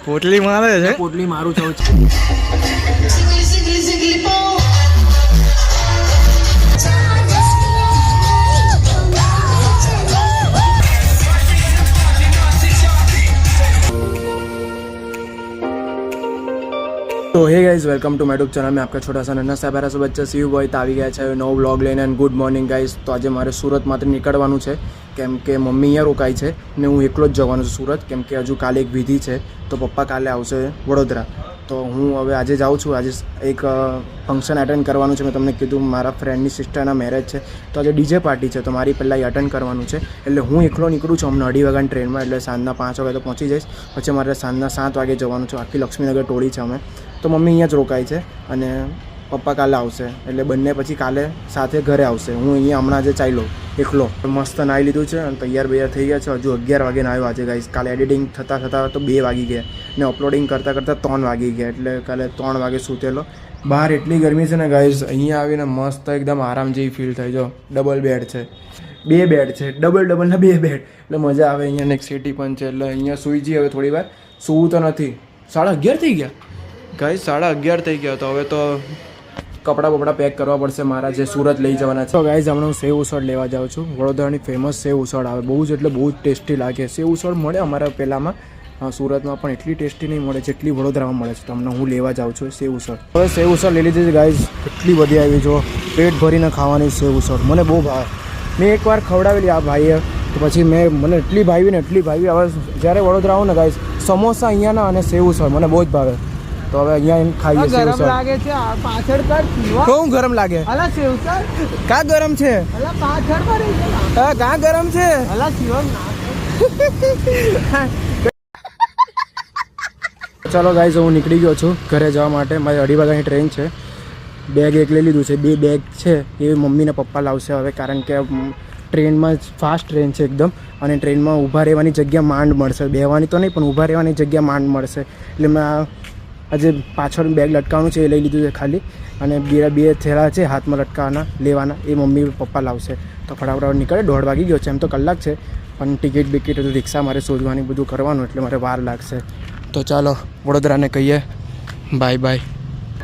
પોટલી મારે છે. પોટલી મારું છું. तो hey guys welcome to my YouTube channel में आपका छोटा सा नन्हा सा प्यारा सा बच्चा સીયુ બોય તો આવી ગયા છે નવો વ્લોગ લઈને. And good morning guys. તો આજે મારે સુરતમાંથી નીકળવાનું છે કેમ કે મમ્મી અહીંયા રોકાઈ છે ને હું એકલો જ જવાનો છું સુરત, કેમ કે હજુ કાલે એક વિધિ છે તો પપ્પા કાલે આવશે વડોદરા. તો હું હવે આજે જાઉં છું. આજે એક ફંક્શન અટેન્ડ કરવાનું છે. મેં તમને કીધું મારા ફ્રેન્ડની સિસ્ટરના મેરેજ છે તો આજે ડીજે પાર્ટી છે તો મારી પહેલાં એ અટેન્ડ કરવાનું છે. એટલે હું એકલો નીકળું છું હમણાં 2:30 વાગ્યાની ટ્રેનમાં, એટલે સાંજના 5 વાગે તો પહોંચી જઈશ. પછી મારે સાંજના 7 વાગે જવાનું છે. આખી લક્ષ્મીનગર ટોળી છે અમે. તો મમ્મી અહીંયા જ રોકાય છે અને પપ્પા કાલે આવશે, એટલે બંને પછી કાલે સાથે ઘરે આવશે. હું અહીંયા હમણાં આજે ચાલ્યો એકલો. મસ્ત નાહી લીધું છે અને તૈયાર થઈ ગયા છે. હજુ 11 વાગે નાહ્યો આજે ગાઈસ. કાલે એડિટિંગ થતાં તો 2 વાગી ગયા ને અપલોડિંગ કરતાં 3 વાગી ગયા, એટલે કાલે 3 વાગે સૂતેલો. બહાર એટલી ગરમી છે ને ગાઈસ, અહીંયા આવીને મસ્ત એકદમ આરામ જેવી ફીલ થાય. જો ડબલ બેડ છે, 2 બેડ છે, ડબલના 2 બેડ, એટલે મજા આવે. અહીંયા એક સિટી પણ છે એટલે અહીંયા સૂઈ જઈએ. હવે થોડી વાર સૂવું તો નથી. 11:30 થઈ ગયા ગાઈસ, 11:30 થઈ ગયા. તો હવે તો કપડાં બપડા પેક કરવા પડશે મારા, જે સુરત લઈ જવાના છે. તો ગાઈસ હમણાં હું સેવ ઉસળ લેવા જાઉં છું. વડોદરાની ફેમસ સેવ ઉસળ આવે, બહુ જ એટલે બહુ જ ટેસ્ટી લાગે. સેવ ઉસળ મળે અમારા પહેલાંમાં સુરતમાં, પણ એટલી ટેસ્ટી નહીં મળે જેટલી વડોદરામાં મળે છે. તો હમણાં હું લેવા જાઉં છું સેવ ઉસળ. હવે સેવ ઉસળ લઈ લીધી છે ગાઈસ. એટલી બધી આવી, જો પેટ ભરીને ખાવાની સેવ ઉસળ મને બહુ ભાવે. મેં એકવાર ખવડાવેલી આ ભાઈએ, તો પછી મને એટલી ભાવી ને એટલી ભાવી. હવે જ્યારે વડોદરા આવું ને ગાઈસ, સમોસા અહીંયાના અને સેવ ઉસળ મને બહુ જ ભાવે. તો હવે અહીંયા ખાઈએ. ગરમ લાગે છે પાછળ કર. બહુ ગરમ લાગે. અલા સેવસર કા ગરમ છે? અલા પાછળ પર હા કા ગરમ છે? અલા શિવમ ચલો ગાઈઝ, હું નીકળી ગયો છું ઘરે જવા માટે. મારી 2:30 વાગ્યાની ટ્રેન છે. બેગ એક લઈ લીધું છે. 2 બેગ છે એ મમ્મીને પપ્પા લાવશે હવે, કારણ કે ટ્રેનમાં ફાસ્ટ ટ્રેન છે એકદમ, અને ટ્રેનમાં ઊભા રહેવાની જગ્યા માંડ મળશે. બેહવાની તો નહીં પણ ઊભા રહેવાની જગ્યા માંડ મળશે. એટલે મેં આજે પાછળ બેગ લટકાવવાનું છે એ લઈ લીધું છે ખાલી, અને બે થેલા છે હાથમાં લટકાવવાના લેવાના, એ મમ્મી પપ્પા લાવશે. તો ફટાફટ નીકળે. 1:30 વાગી ગયો છે. એમ તો કલાક છે પણ ટિકિટ બિકિટ રિક્ષા મારે શોધવાની બધું કરવાનું, એટલે મારે વાર લાગશે. તો ચાલો વડોદરાને કહીએ બાય બાય.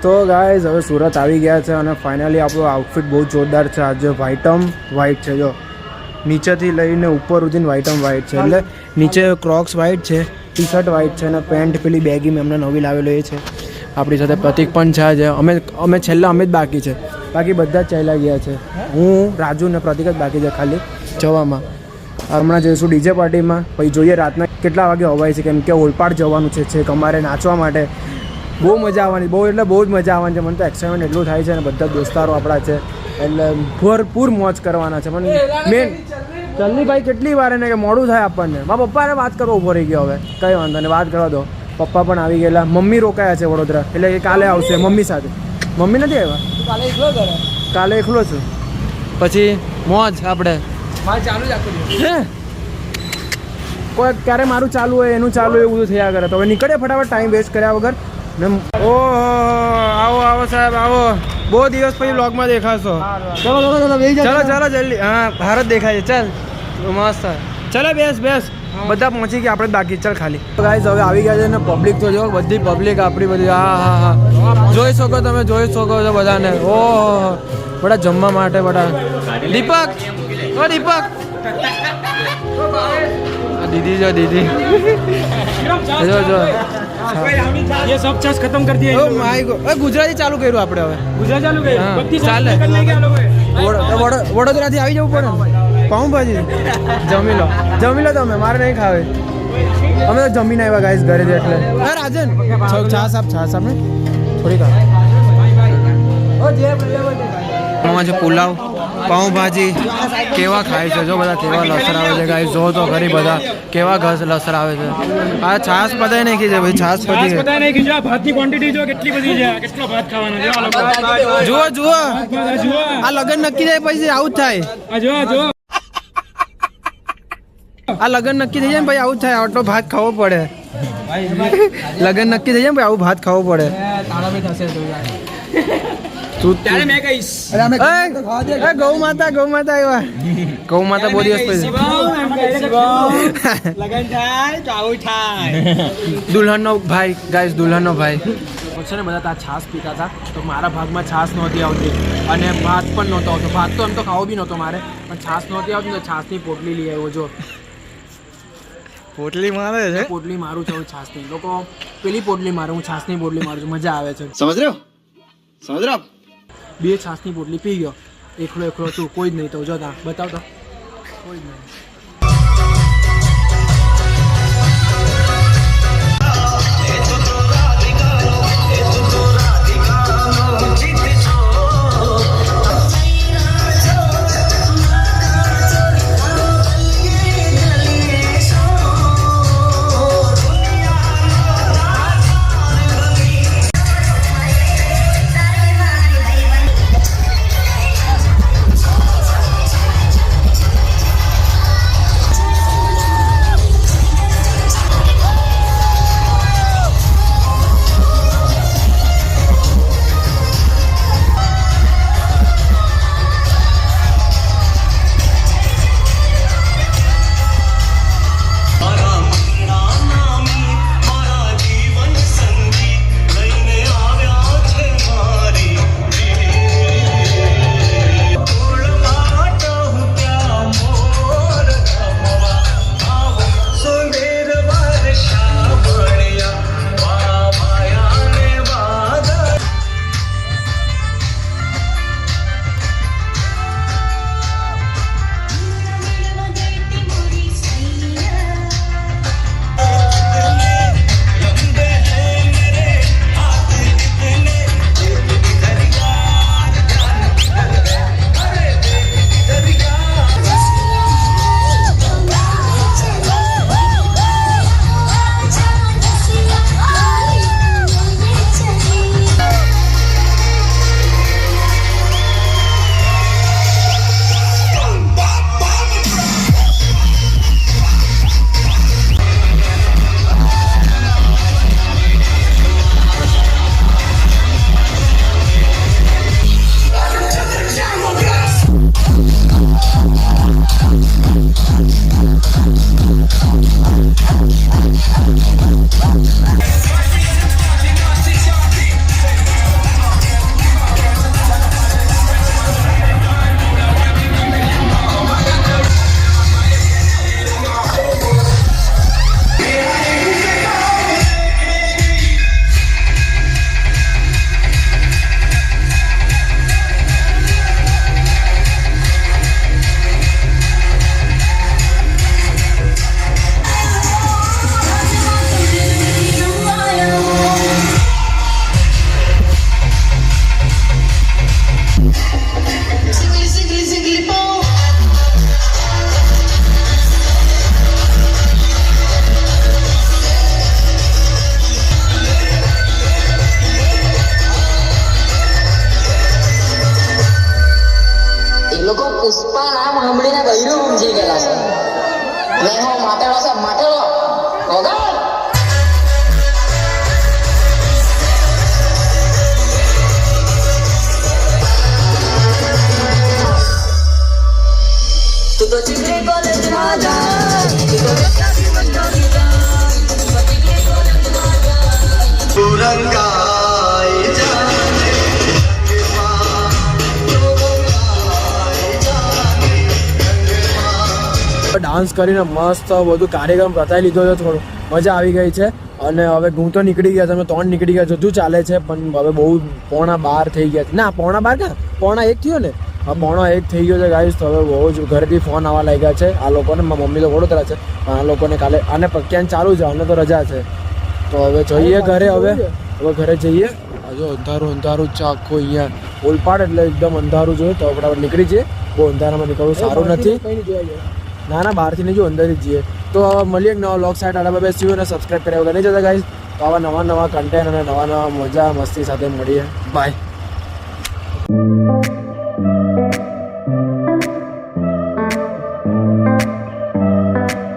તો ગાઈઝ હવે સુરત આવી ગયા છે અને ફાઇનલી આપણું આઉટફિટ બહુ જોરદાર છે. આજે વ્હાઇટ છે. જો નીચેથી લઈને ઉપર સુધીને વ્હાઇટ છે. એટલે નીચે ક્રોક્સ વ્હાઇટ છે, ટી શર્ટ વ્હાઇટ છે અને પેન્ટ પેલી બેગી મેં અમને નવી લાવેલો એ છે. આપણી સાથે પ્રતિક પણ છે આજે. અમે છેલ્લા અમે જ બાકી છે, બાકી બધા જ ચાલ્યા ગયા છે. હું, રાજુ ને પ્રતિક જ બાકી છે ખાલી જવામાં. હમણાં જઈશું ડીજે પાર્ટીમાં, પછી જોઈએ રાતના કેટલા વાગે અવાય છે, કેમ કે ઓલપાડ જવાનું છે અમારે નાચવા માટે. બહુ મજા આવવાની, બહુ જ મજા આવવાની છે. મને તો એક્સાઇટમેન્ટ એટલું થાય છે ને, બધા દોસ્તારો આપણા છે એટલે ભરપૂર મોજ કરવાના છે. મને મેન જલ્દી ભાઈ કેટલી વાર એને કે મોડું થાય આપણને. મારા પપ્પાને વાત કરવા ઊભો રહી ગયો. હવે કંઈ વાંધો નહીં, વાત કરવા દો. પપ્પા પણ આવી ગયેલા. મમ્મી રોકાયા છે વડોદરા, એટલે એ કાલે આવશે મમ્મી સાથે. મમ્મી નથી આવ્યા, કાલે એકલો છું. પછી મોજ આપણે ચાલુ જ આખું કોઈ ક્યારે મારું ચાલુ હોય એનું ચાલુ હોય, એવું બધું થયા કરે. તો હવે નીકળે ફટાફટ, ટાઈમ વેસ્ટ કર્યા વગર. ઓહો આવો સાહેબ આવો. બહુ દિવસ પછી વ્લોગમાં દેખાશો. ચલો જલ્દી. હા ભારત દેખાય છે. ચાલ મસ્ત. ચાલો બેસ બધા પહોંચી ગયા, આપણે બાકી. ચાલ ખાલી ગાઈઝ હવે આવી ગયા છે ને. પબ્લિક તો જો, બધી પબ્લિક આપણી બધી. હા જોઈ શકો તમે, જોઈ શકો છો બધાને. ઓહો બધા જમવા માટે બધા. દીપક દીદી જો દીદી જો ये सब चीज खत्म कर दिया. Oh my God. ગુજરાતી ચાલુ કર્યું આપણે હવે. गुजरात चालू गए ચાલે. વડોદરાથી આવી જવું પડે ને. પાઉંભાજી જમી લો તમે, મારે નહીં ખાવે. અમે તો જમીને આવ્યા ગાઈસ ઘરે જ. એટલે હા રાજન છાસ આપ ને થોડી ખા. પુલાવ, પાઉંભાજી કેવા ખાય છે જો બધા, કેવા લસરાવે છે ગાઈસ. જો તો ખરી બધા કેવા ઘસ લસરાવે છે. આ છાસ પતાય નહીં કીધે ભાઈ, છાસ પતી पता नहीं कि जो भातની ક્વોન્ટિટી જો કેટલી બધી છે, કેટલો ભાત ખાવાનો. જુઓ આ લગન નક્કી થાય પછી આવું જ થાય. આ લગન નક્કી થઈ જાય ને ભાઈ આવું જ થાય. આટલો ભાત ખાવો પડે. લગન નક્કી થઈ જાય ને ભાઈ આવું ભાત ખાવું પડે. ત્યારે મેં કહીશ ગૌ માતા આવ્યા ગૌ માતા બહુ દિવસ પછી લગન થાય તો આવું થાય. દુલ્હનનો ભાઈ ગાઈસ દુલ્હનનો ભાઈ છે ને બધા ત્યાં છાશ પીતા હતા તો મારા ભાગમાં છાશ નહોતી આવતી અને ભાત પણ નહોતો આવતો. ભાત તો એમ તો ખાવો બી નહોતો મારે પણ છાશ નહોતી આવતી તો છાશની પોટલી લઈ આવ્યો. જો પોટલી મારે છે પોટલી મારું છું છાશની. લોકો પેલી પોટલી મારે, હું છાશની પોટલી મારું છું. મજા આવે છે. સમજ રહ્યો 2 છાશની પોટલી પી ગયો. એકલો તું કોઈ જ નહીં. તો જો તા બતાવ તો કોઈ જ નહીં. પુષ્પા નામ સાંભળીને બૈરું સમજી ગયેલા છે. મેં હું માટેલો છે માટેલો વગર તું તો ચીકરી કોલેજમાં જા, તું તો વિદ્યાર્થી બંધાવી જા, તું તો ચીકરી કોલેજમાં જા. તુરંગાઈ જાને ડાન્સ કરીને મસ્ત બધું કાર્યક્રમ પતાવી લીધો છે. થોડું મજા આવી ગઈ છે અને હવે હું તો નીકળી ગયા છે. અમે 3 નીકળી ગયા છે. હજુ ચાલે છે પણ હવે બહુ 11:15 થઈ ગયા છે. ના 11:15 ક્યાં 1:15 થયો ને. હા 1:15 થઈ ગયો છે ગાઈસ. તો હવે બહુ જ ઘરેથી ફોન આવવા લાગ્યા છે આ લોકોને. મારી મમ્મી તો વડોદરા છે પણ આ લોકોને કાલે આને ક્યાંક ચાલુ છે અને તો રજા છે. તો હવે જઈએ ઘરે. હવે ઘરે જઈએ. હજુ અંધારું છે આખું અહીંયા ઓલપાડ એટલે એકદમ અંધારું જોઈએ. તો આપણે નીકળી જઈએ. બહુ અંધારામાં નીકળવું સારું નથી. ના બહારથી નહીં જો અંદરથી જઈએ. તો મળીએ નવા વ્લોગ સાઇટ આડા બેસીએ અને સબસ્ક્રાઈબ કર્યા વગર નહીં જતા ગાઈસ. તો આવા નવા કન્ટેન્ટ અને નવા મજા મસ્તી સાથે મળીએ. બાય.